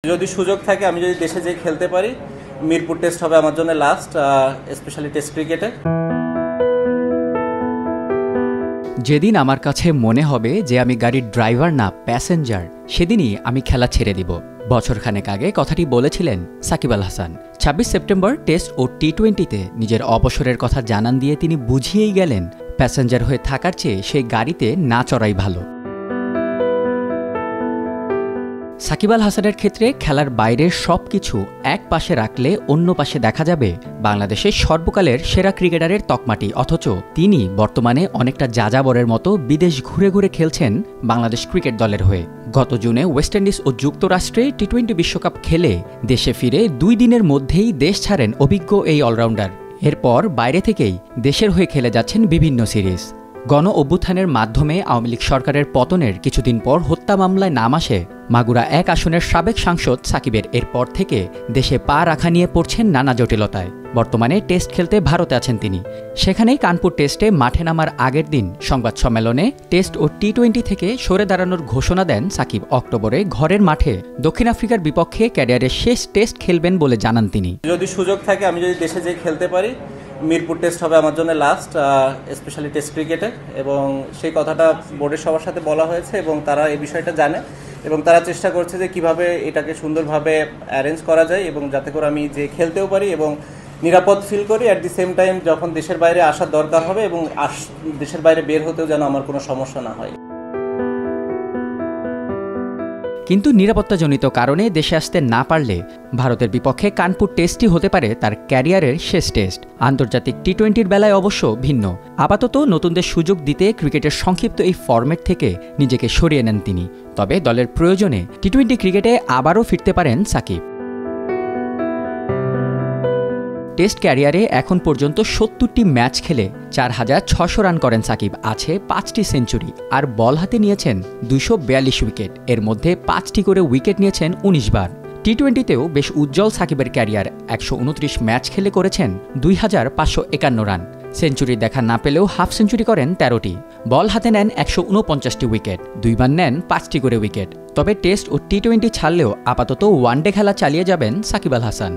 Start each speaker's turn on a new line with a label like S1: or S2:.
S1: যদি সুযোগ থাকে আমি যদি দেশে যেয়ে খেলতে পারি, মিরপুর টেস্ট হবে আমার জন্য লাস্ট, স্পেশালি টেস্ট ক্রিকেটে।
S2: যেদিন আমার কাছে মনে হবে যে আমি গাড়ির ড্রাইভার না প্যাসেঞ্জার, সেদিনই আমি খেলা ছেড়ে দিব। বছরখানেক আগে কথাটি বলেছিলেন সাকিব আল হাসান। ২৬ সেপ্টেম্বর টেস্ট ও টি-20তে নিজের অবসরের কথা জানান দিয়ে তিনি বুঝিয়েই গেলেন, প্যাসেঞ্জার হয়ে থাকার চেয়ে সেই গাড়িতে না চড়াই ভালো। সাকিব আল হাসানের ক্ষেত্রে খেলার বাইরের সব কিছু এক পাশে রাখলে অন্য পাশে দেখা যাবে বাংলাদেশের সর্বকালের সেরা ক্রিকেটারের তকমাটি, অথচ তিনি বর্তমানে অনেকটা যাযাবরের মতো বিদেশ ঘুরে ঘুরে খেলছেন বাংলাদেশ ক্রিকেট দলের হয়ে। গত জুনে ওয়েস্ট ইন্ডিজ ও যুক্তরাষ্ট্রে টি-20 বিশ্বকাপ খেলে দেশে ফিরে 2 দিনের মধ্যেই দেশ ছাড়েন অভিজ্ঞ এই অলরাউন্ডার। এরপর বাইরে থেকেই দেশের হয়ে খেলে যাচ্ছেন বিভিন্ন সিরিজ। গণ অভ্যুত্থানের মাধ্যমে আওয়ামী লীগ সরকারের পতনের কিছুদিন পর হত্যা মামলায় নাম আসে মাগুরা 1 আসনের সাবেক সাংসদ সাকিবের। এরপর থেকে দেশে পা রাখা নিয়ে পড়ছেন নানা জটিলতায়। বর্তমানে টেস্ট খেলতে ভারতে আছেন তিনি। সেখানেই কানপুর টেস্টে মাঠে নামার আগের দিন সংবাদ সম্মেলনে টেস্ট ও টি-20 থেকে সরে দাঁড়ানোর ঘোষণা দেন সাকিব। অক্টোবরে ঘরের মাঠে দক্ষিণ আফ্রিকার বিপক্ষে ক্যারিয়ারের শেষ টেস্ট খেলবেন বলে জানান তিনি।
S1: যদি সুযোগ থাকে আমি যদি দেশে যেয়ে খেলতে পারি, মিরপুর টেস্ট হবে আমার জন্য লাস্ট, স্পেশালি টেস্ট ক্রিকেটে। এবং সেই কথাটা বোর্ডের সবার সাথে বলা হয়েছে এবং তারা এই বিষয়টা জানে এবং তারা চেষ্টা করছে যে কিভাবে এটাকে সুন্দরভাবে অ্যারেঞ্জ করা যায় এবং যাতে করে আমি যে খেলতেও পারি এবং নিরাপদ ফিল করি। অ্যাট দি সেম টাইম যখন দেশের বাইরে আসার দরকার হবে এবং দেশের বাইরে বের হতেও যেন আমার কোনো সমস্যা না হয়।
S2: কিন্তু নিরাপত্তাজনিত কারণে দেশে আসতে না পারলে ভারতের বিপক্ষে কানপুর টেস্টই হতে পারে তার ক্যারিয়ারের শেষ টেস্ট। আন্তর্জাতিক টি-20-র বেলায় অবশ্য ভিন্ন। আপাতত নতুনদের সুযোগ দিতে ক্রিকেটের সংক্ষিপ্ত এই ফরম্যাট থেকে নিজেকে সরিয়ে নেন তিনি। তবে দলের প্রয়োজনে টি-20 ক্রিকেটে আবারও ফিরতে পারেন সাকিব। টেস্ট ক্যারিয়ারে এখন পর্যন্ত ৭০টি ম্যাচ খেলে ৪,৬০০ রান করেন সাকিব। আছে 5টি সেঞ্চুরি আর বল হাতে নিয়েছেন ২৪২ উইকেট। এর মধ্যে 5টি করে উইকেট নিয়েছেন 19 বার। টি-20তেও বেশ উজ্জ্বল সাকিবের ক্যারিয়ার। ১২৯ ম্যাচ খেলে করেছেন ২,৫৫১ রান। সেঞ্চুরি দেখা না পেলেও হাফ সেঞ্চুরি করেন ১৩টি। বল হাতে নেন ১৪৯টি উইকেট, 2 বার নেন 5টি করে উইকেট। তবে টেস্ট ও টি-20 ছাড়লেও আপাতত ওয়ানডে খেলা চালিয়ে যাবেন সাকিব আল হাসান।